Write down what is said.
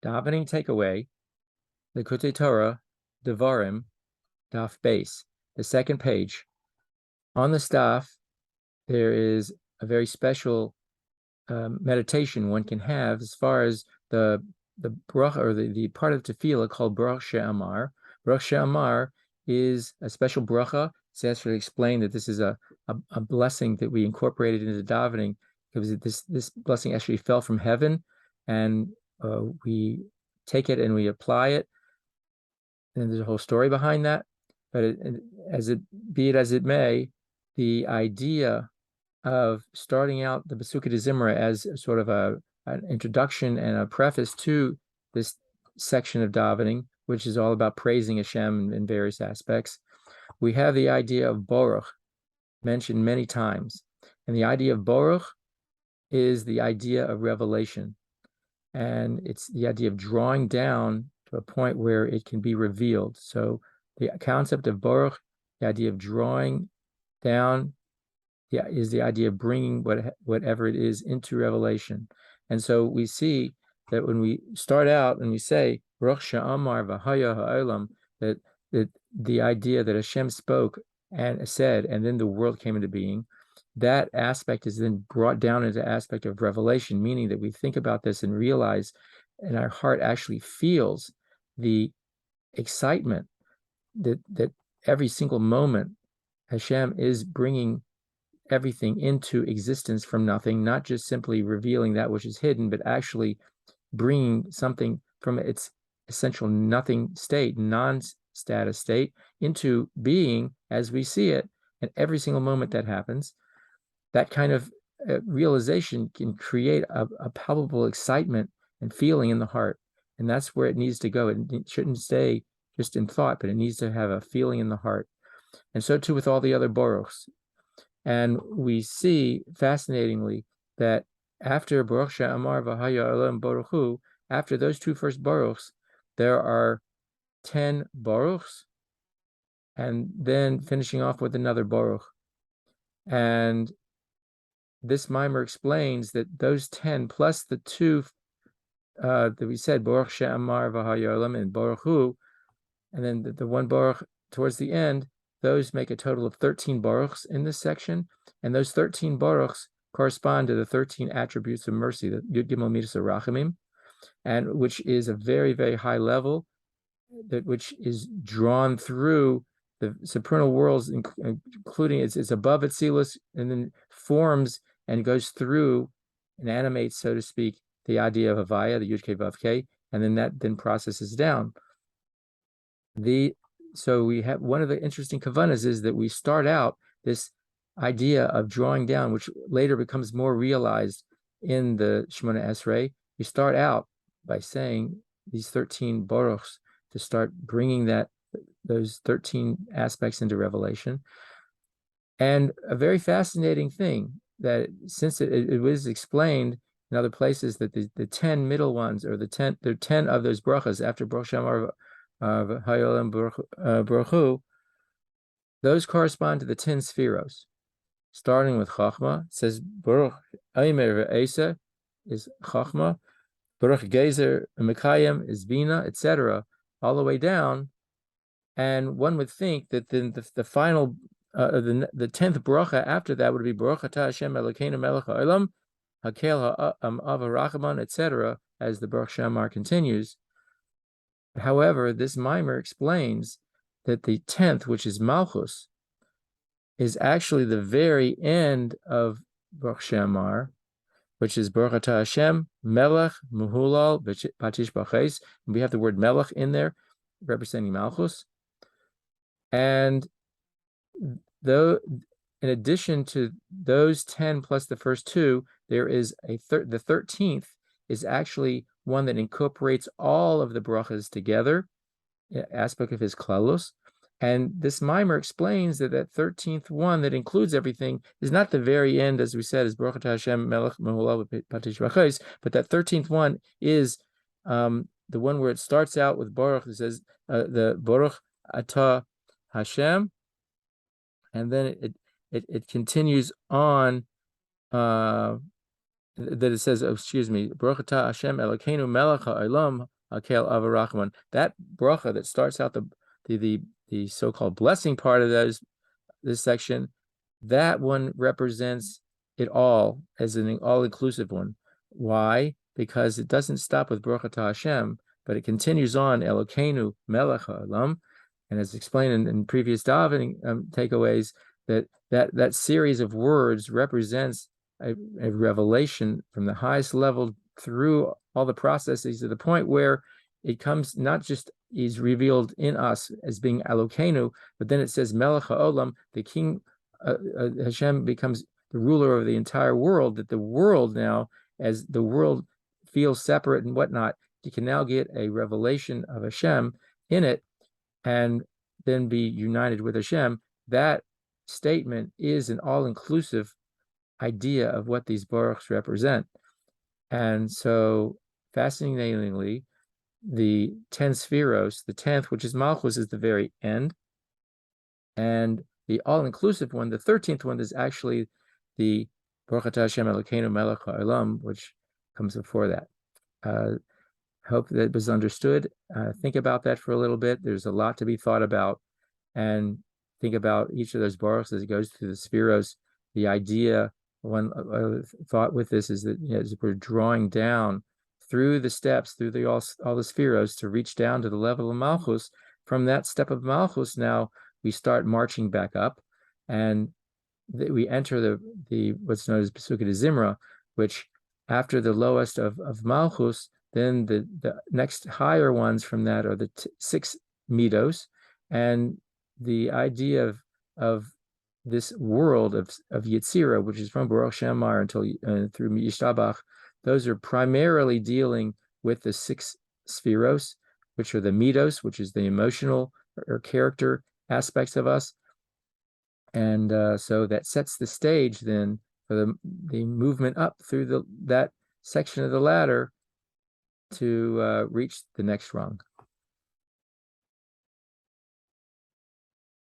Davening takeaway, Likkutei Torah, Devarim, Daf Base, the second page. On the staff, there is a very special meditation one can have as far as the bracha, or the part of tefillah called Baruch She'amar. Baruch She'amar is a special bracha. It's actually explained that this is a blessing that we incorporated into davening, because this blessing actually fell from heaven, and we take it and we apply it. And there's a whole story behind that. But be it as it may, the idea of starting out the Besukah de Zimra as sort of an introduction and a preface to this section of davening, which is all about praising Hashem in various aspects. We have the idea of Baruch mentioned many times. And the idea of Baruch is the idea of revelation. And it's the idea of drawing down to a point where it can be revealed. So the concept of Baruch, the idea of drawing down, is the idea of bringing whatever it is into revelation. And so we see that when we start out and we say Baruch She'amar v'haya ha'olam, that the idea that Hashem spoke and said, and then the world came into being, that aspect is then brought down into aspect of revelation, meaning that we think about this and realize, and our heart actually feels the excitement that every single moment Hashem is bringing everything into existence from nothing, not just simply revealing that which is hidden, but actually bringing something from its essential nothing state, non-status state, into being as we see it. And every single moment that happens, that kind of realization can create a palpable excitement and feeling in the heart. And that's where it needs to go. It shouldn't stay just in thought, but it needs to have a feeling in the heart. And so too with all the other baruchs. And we see, fascinatingly, that after Baruch She'amar v'haya olam baruch hu, after those two first baruchs, there are 10 baruchs, and then finishing off with another baruch. And this mimer explains that those 10 plus the two that we said, Baruch She'amar v'haya olam and baruch hu, and then the one baruch towards the end, those make a total of 13 baruchs in this section, and those 13 baruchs correspond to the 13 attributes of mercy, the Yud Gimel Midas Rachamim, and which is a very, very high level, which is drawn through the supernal worlds, including it's above Atzilus, and then forms and goes through and animates, so to speak, the idea of Havaya, the Yud Kei Vav Kei, and then that processes down. So we have one of the interesting kavanas is that we start out this idea of drawing down, which later becomes more realized in the Shemona Esrei. We start out by saying these 13 baruchs to start bringing those 13 aspects into revelation. And a very fascinating thing that since it was explained in other places that the 10 middle ones, or the 10 of those brachas after Baruch She'amar Hayolam Baruch Hu, those correspond to the 10 spheros. Starting with Chachma, it says Baruch Aimer Ve'esa is Chachma, Baruch Gezer Mekayim is Bina, etc., all the way down. And one would think that then the final, the 10th bracha after that would be Baruch Atah Hashem Elokeinu Melech HaOlam, Hakel Ha'am Avarachaman, etc., as the Baruch She'amar continues. However, this mimer explains that the 10th, which is Malchus, is actually the very end of Baruch She'amar, which is Baruch Atah Hashem, Melech, Muhulal, Batish B'ches. We have the word Melech in there, representing Malchus. And though, in addition to those 10 plus the first two, there is the 13th is actually one that incorporates all of the brachas together, aspect of his klalus. And this mimer explains that 13th one that includes everything is not the very end, as we said, is Baruch Atah Hashem Melech Mehulav Patish B'ches, but that 13th one is the one where it starts out with Baruch. It says the Baruch Atah Hashem, and then it continues on that it says, oh, excuse me, Baruch atah Hashem Elokeinu melech ha'olam hakel avarachman. That bracha that starts out the so-called blessing part of this section, that one represents it all as an all-inclusive one. Why? Because it doesn't stop with Baruch atah Hashem, but it continues on Elokeinu melech ha'olam, and as explained in previous davening takeaways, that series of words represents a revelation from the highest level through all the processes to the point where it comes not just is revealed in us as being Elokeinu, but then it says Melech HaOlam, the King Hashem becomes the ruler of the entire world, that the world now, as the world feels separate and whatnot, you can now get a revelation of Hashem in it and then be united with Hashem. That statement is an all-inclusive idea of what these baruchs represent. And so, fascinatingly, the 10 spheros, the 10th, which is Malchus, is the very end. And the all-inclusive one, the 13th one, is actually the Baruch atah Hashem Elokeinu melech ha'olam, which comes before that. Hope that was understood. Think about that for a little bit. There's a lot to be thought about. And think about each of those baruchs as it goes through the spheros. The idea, one thought with this is that, as we're drawing down through the steps, through all the spheros to reach down to the level of Malchus. From that step of Malchus, now we start marching back up, and we enter the what's known as Pesukei Zimra, which after the lowest of Malchus, then the next higher ones from that are the 6 midos, and the idea of this world of Yetzirah, which is from Baruch Shemar until through Yishtabach. Those are primarily dealing with the 6 spheros, which are the midos, which is the emotional or character aspects of us. And so that sets the stage then for the movement up through that section of the ladder to reach the next rung.